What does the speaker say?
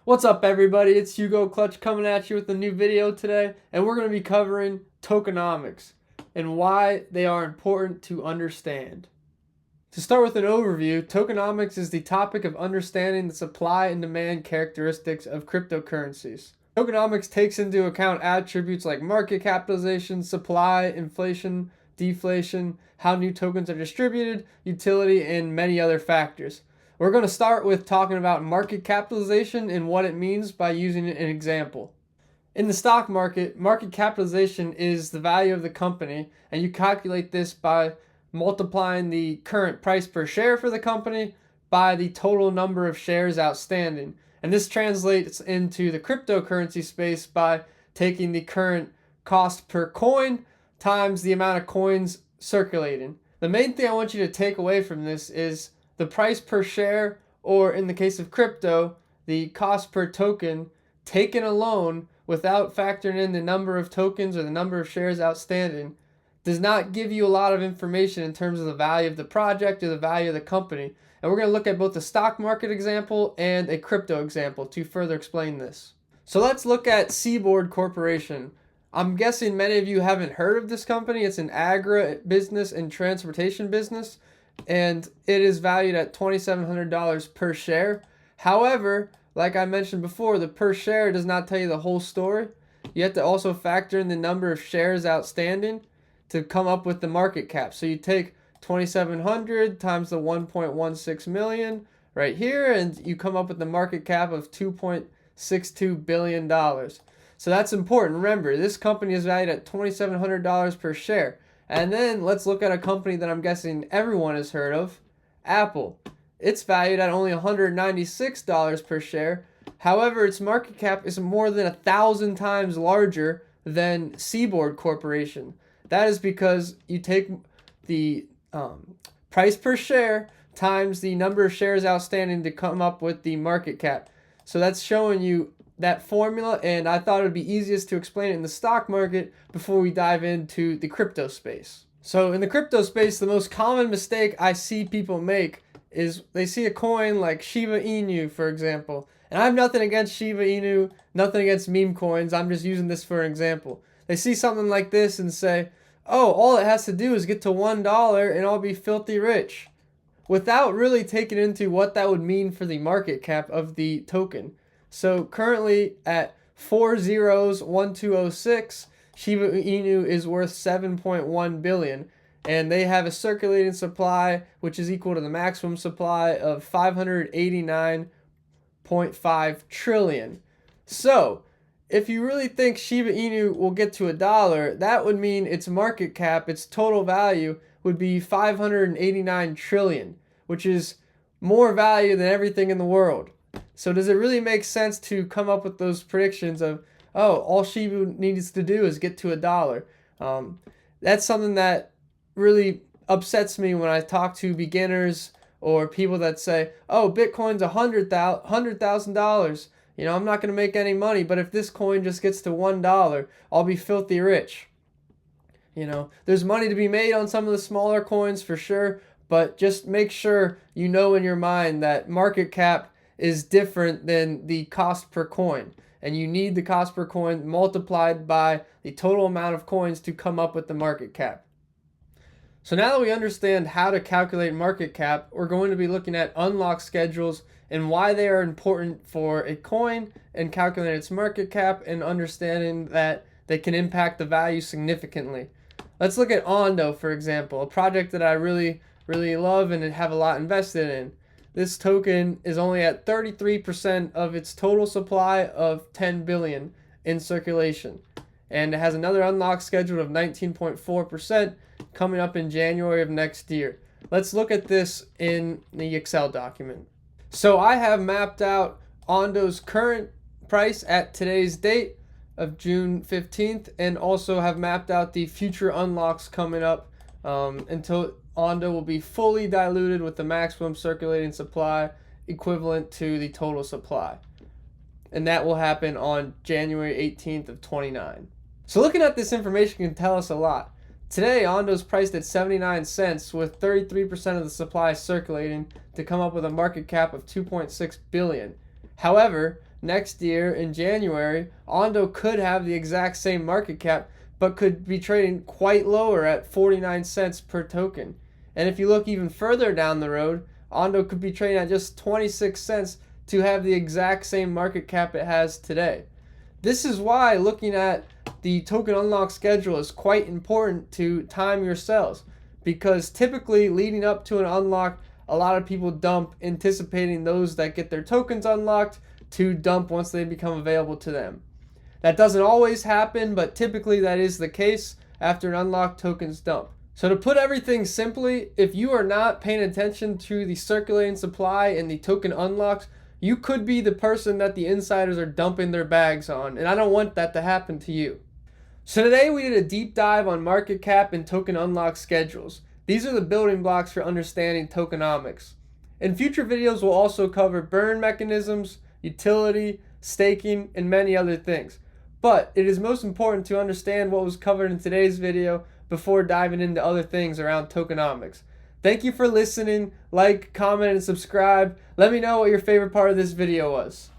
What's up, everybody? It's Hugo Clutch coming at you with a new video today, and we're going to be covering tokenomics and why they are important to understand. To start with an overview, tokenomics is the topic of understanding the supply and demand characteristics of cryptocurrencies. Tokenomics takes into account attributes like market capitalization, supply, inflation, deflation, how new tokens are distributed, utility, and many other factors. We're going to start with talking about market capitalization and what it means by using an example. In the stock market, market capitalization is the value of the company, and you calculate this by multiplying the current price per share for the company by the total number of shares outstanding. And this translates into the cryptocurrency space by taking the current cost per coin times the amount of coins circulating. The main thing I want you to take away from this is the price per share, or in the case of crypto, the cost per token, taken alone without factoring in the number of tokens or the number of shares outstanding, does not give you a lot of information in terms of the value of the project or the value of the company. And we're going to look at both the stock market example and a crypto example to further explain this. So let's look at Seaboard Corporation. I'm guessing many of you haven't heard of this company. It's an agribusiness and transportation business, and it is valued at $2,700 per share. However, like I mentioned before, the per share does not tell you the whole story. You have to also factor in the number of shares outstanding to come up with the market cap. So you take 2,700 times the 1.16 million right here, and you come up with the market cap of $2.62 billion. So that's important. Remember, this company is valued at $2,700 per share. And then let's look at a company that I'm guessing everyone has heard of, Apple. It's valued at only $196 per share. However, its market cap is more than 1,000 times larger than Seaboard Corporation. That is because you take the price per share times the number of shares outstanding to come up with the market cap. So that's showing you that formula, and I thought it would be easiest to explain it in the stock market before we dive into the crypto space. So in the crypto space, the most common mistake I see people make is they see a coin like Shiba Inu, for example. And I have nothing against Shiba Inu, nothing against meme coins. I'm just using this for an example. They see something like this and say, oh, all it has to do is get to $1 and I'll be filthy rich, without really taking into what that would mean for the market cap of the token. So currently at 401206, Shiba Inu is worth 7.1 billion, and they have a circulating supply which is equal to the maximum supply of 589.5 trillion. So if you really think Shiba Inu will get to $1, that would mean its market cap, its total value, would be 589 trillion, which is more value than everything in the world. So does it really make sense to come up with those predictions of, oh, all Shiba needs to do is get to $1? That's something that really upsets me when I talk to beginners or people that say, oh, Bitcoin's $100,000. I'm not going to make any money, but if this coin just gets to $1, I'll be filthy rich. There's money to be made on some of the smaller coins for sure, but just make sure you know in your mind that market cap is different than the cost per coin, and you need the cost per coin multiplied by the total amount of coins to come up with the market cap. So now that we understand how to calculate market cap, we're going to be looking at unlock schedules and why they are important for a coin and calculating its market cap, and understanding that they can impact the value significantly. Let's look at Ondo, for example, a project that I really love and have a lot invested in. This token is only at 33% of its total supply of 10 billion in circulation. And it has another unlock schedule of 19.4% coming up in January of next year. Let's look at this in the Excel document. So I have mapped out Ondo's current price at today's date of June 15th, and also have mapped out the future unlocks coming up until Ondo will be fully diluted with the maximum circulating supply equivalent to the total supply. And that will happen on January 18th of 29. So looking at this information can tell us a lot. Today, Ondo is priced at 79 cents with 33% of the supply circulating to come up with a market cap of 2.6 billion. However, next year in January, Ondo could have the exact same market cap, but could be trading quite lower at 49 cents per token. And if you look even further down the road, Ondo could be trading at just 26 cents to have the exact same market cap it has today. This is why looking at the token unlock schedule is quite important to time your sells, because typically leading up to an unlock, a lot of people dump, anticipating those that get their tokens unlocked to dump once they become available to them. That doesn't always happen, but typically that is the case after an unlocked token's dump. So to put everything simply, if you are not paying attention to the circulating supply and the token unlocks, you could be the person that the insiders are dumping their bags on, and I don't want that to happen to you. So today we did a deep dive on market cap and token unlock schedules. These are the building blocks for understanding tokenomics. In future videos we'll also cover burn mechanisms, utility, staking, and many other things. But it is most important to understand what was covered in today's video before diving into other things around tokenomics. Thank you for listening. Like, comment, and subscribe. Let me know what your favorite part of this video was.